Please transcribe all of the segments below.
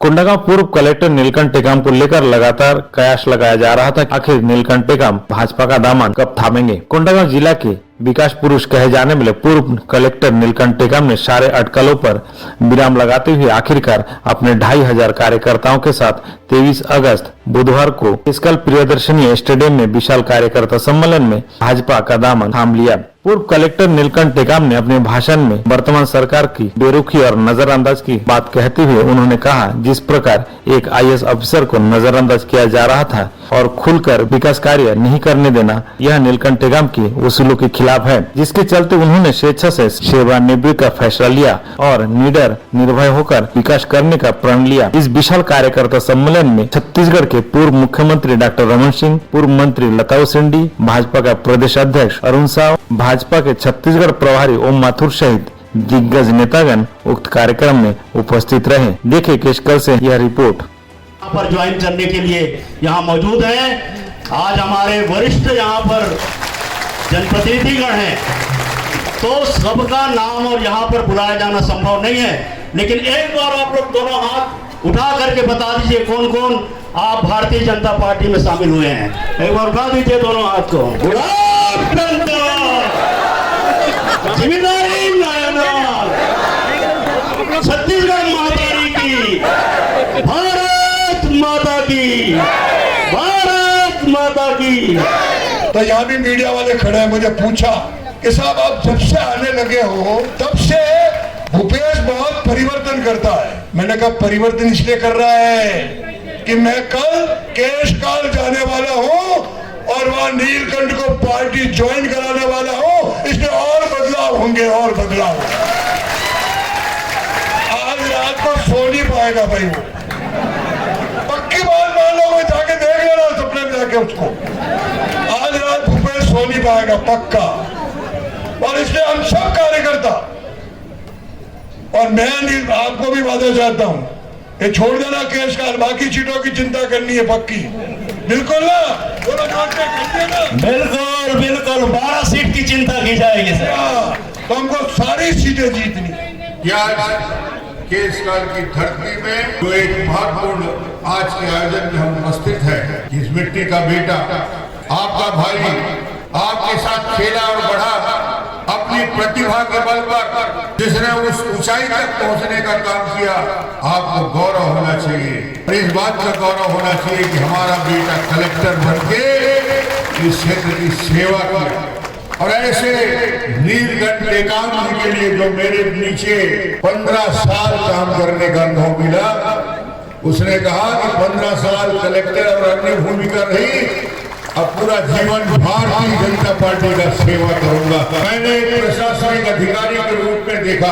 कोंडागांव पूर्व कलेक्टर नीलकंठ टेकाम को लेकर लगातार कयास लगाया जा रहा था। आखिर नीलकंठ टेकाम भाजपा का दामन कब थामेंगे। कोंडागांव जिला के विकास पुरुष कहे जाने वाले पूर्व कलेक्टर नीलकंठ टेकाम ने सारे अटकलों पर विराम लगाते हुए आखिरकार अपने 2500 कार्यकर्ताओं के साथ 23 अगस्त बुधवार को इसकल प्रियदर्शनी स्टेडियम में विशाल कार्यकर्ता सम्मेलन में भाजपा का दामन थाम लिया। पूर्व कलेक्टर नीलकंठ टेकाम ने अपने भाषण में वर्तमान सरकार की बेरुखी और नजरअंदाज की बात कहते हुए उन्होंने कहा, जिस प्रकार एक IAS अफसर को नजरअंदाज किया जा रहा था और खुलकर विकास कार्य नहीं करने देना, यह नीलकंठ टेकाम की उसूलों के खिलाफ है, जिसके चलते उन्होंने स्वेच्छा से सेवानिवृत्ति का फैसला लिया और निडर निर्भय होकर विकास करने का प्रण लिया। इस विशाल कार्यकर्ता सम्मेलन में छत्तीसगढ़ के पूर्व मुख्यमंत्री डॉक्टर रमन सिंह, पूर्व मंत्री लता उसेंडी, भाजपा का प्रदेश अध्यक्ष अरुण साव, भाजपा के छत्तीसगढ़ प्रभारी ओम माथुर सहित दिग्गज नेतागण उक्त कार्यक्रम में उपस्थित रहे। देखे केशकर से यह रिपोर्ट। यहाँ पर ज्वाइन करने के लिए यहाँ मौजूद हैं। आज हमारे वरिष्ठ यहाँ पर जनप्रतिनिधिगण हैं, तो सबका नाम और यहाँ पर बुलाया जाना संभव नहीं है, लेकिन एक बार आप लोग दोनों हाथ उठा करके बता दीजिए कौन कौन आप भारतीय जनता पार्टी में शामिल हुए हैं। एक बार उठा दीजिए दोनों हाथ को। जिम्मेदारी छत्तीसगढ़ महामारी की, भारत माता की, भारत माता की। तो यहाँ भी मीडिया वाले खड़े हैं, मुझे पूछा कि साहब आप जब से आने लगे हो तब से भूपेश बहुत परिवर्तन करता है। मैंने कहा परिवर्तन इसलिए कर रहा है कि मैं कल केशकाल जाने वाला हूँ और वहां नीलकंठ को पार्टी ज्वाइन कराने वाला हूँ, इसलिए और बदलाव होंगे और बदलाव। आज रात को सो नहीं पाएगा भाई, वो पक्की बात मान लो, मैं जाके देख लेना सपने में जाके उसको। आज रात भूपेश सो नहीं पाएगा पक्का, और इसलिए हम सब कार्यकर्ता, और मैं आपको भी वादा चाहता हूं, ये छोड़ देना केशकाल, बाकी सीटों की चिंता करनी है पक्की, बिल्कुल ना, दोनों जोड़ के कर देना। बिल्कुल बिल्कुल 12 सीट की चिंता की जाएगी सर। तो हमको सारी सीटें जीतनी। केशकाल की धरती में जो एक महत्वपूर्ण आज के आयोजन में हम उपस्थित हैं, इस मिट्टी का बेटा, आपका भाई आपके साथ खेला और बढ़ा, अपनी प्रतिभा के बल पर जिसने उस ऊंचाई तक पहुंचने का काम किया, आपको गौरव होना चाहिए। और इस बात का गौरव होना चाहिए कि हमारा बेटा कलेक्टर बनके इस क्षेत्र की सेवा की। और ऐसे नीलकंठ टेकाम जी के लिए जो मेरे नीचे 15 साल काम करने का अनुभव मिला, उसने कहा कि 15 साल कलेक्टर और अन्य भूमिका रही, अब पूरा जीवन भारतीय जनता पार्टी का सेवा करूंगा। मैंने एक प्रशासनिक अधिकारी के रूप में देखा,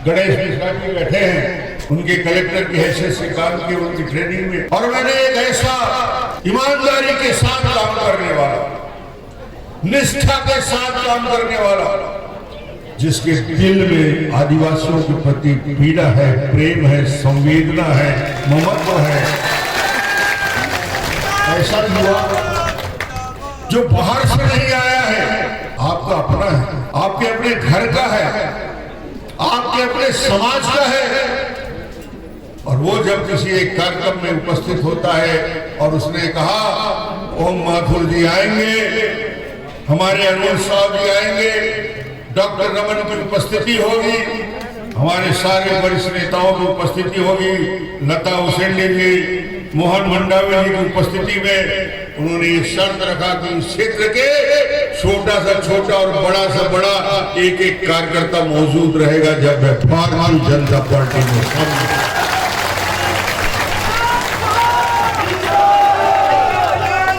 गणेश मिश्रा जी बैठे हैं, उनके कलेक्टर की हैसियत से काम किया उनकी ट्रेनिंग में, और मैंने एक ऐसा ईमानदारी के साथ काम करने वाला, निष्ठा के साथ काम करने वाला, जिसके दिल में आदिवासियों के प्रति पीड़ा है, प्रेम है, संवेदना है, ममत्व है, ऐसा युवा जो बाहर से नहीं आया है, आपका अपना है, आपके अपने घर का है, आपके अपने समाज का है। और वो जब किसी एक कार्यक्रम में उपस्थित होता है और उसने कहा ओम माथुर जी आएंगे, हमारे अरुण साहब जी आएंगे, डॉक्टर रमन की उपस्थिति होगी, हमारे सारे वरिष्ठ नेताओं की उपस्थिति होगी, लता उसेंडी जी, मोहन मंडावी जी की उपस्थिति में उन्होंने ये शर्त रखा कि इस क्षेत्र के छोटा सा छोटा और बड़ा सा बड़ा एक एक कार्यकर्ता मौजूद रहेगा जब भारतीय जनता पार्टी में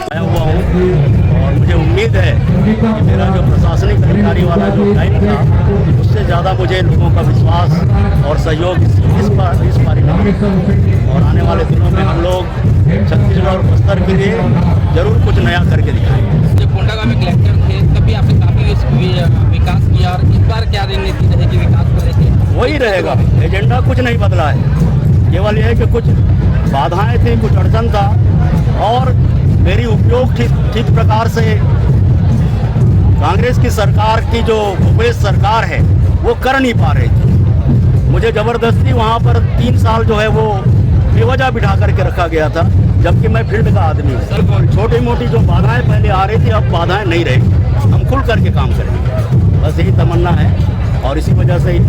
आया हुआ हूँ। और मुझे उम्मीद है कि मेरा जो प्रशासनिक अधिकारी वाला जो टाइम था, उससे ज़्यादा मुझे लोगों का विश्वास और सहयोग इस बारी में, और आने वाले दिनों में हम लोग छत्तीसगढ़ और बस्तर के लिए जरूर कुछ नया करके दिखाएंगे। जब कोंडागांव में कलेक्टर थे तभी आपने काफी विकास किया, और इस बार क्या रणनीति रहेगी विकास को लेकर? वही रहेगा, एजेंडा कुछ नहीं बदला है, केवल यह है कि कुछ बाधाएं थी, कुछ अड़चन था, और मेरी उपयोग ठीक प्रकार से कांग्रेस की सरकार की जो भूपेश सरकार है वो कर नहीं पा रही थी। मुझे जबरदस्ती वहाँ पर 3 साल जो है वो बेवजह बिठा करके रखा गया था, जबकि मैं फील्ड का आदमी हूँ। छोटी मोटी जो बाधाएं पहले आ रही थी, अब बाधाएं नहीं रही। हम खुल करके काम करेंगे, बस यही तमन्ना है। और इसी वजह से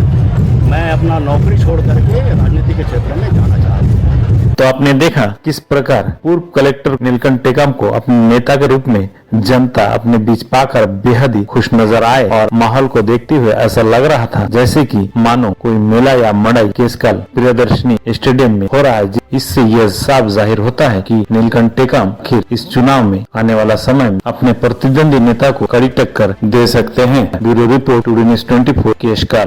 मैं अपना नौकरी छोड़ करके राजनीति के क्षेत्र में जाना चाहता हूँ। तो आपने देखा किस प्रकार पूर्व कलेक्टर नीलकंठ टेकाम को अपने नेता के रूप में जनता अपने बीच पाकर बेहद ही खुश नजर आए और माहौल को देखते हुए ऐसा लग रहा था जैसे कि मानो कोई मेला या मड़ई केसकाल प्रियदर्शनी स्टेडियम में हो रहा है। इससे यह साफ जाहिर होता है कि नीलकंठ टेकाम आखिर इस चुनाव में आने वाला समय में अपने प्रतिद्वंदी नेता को कड़ी टक्कर दे सकते हैं। Bureau report, today news 24 Keskal.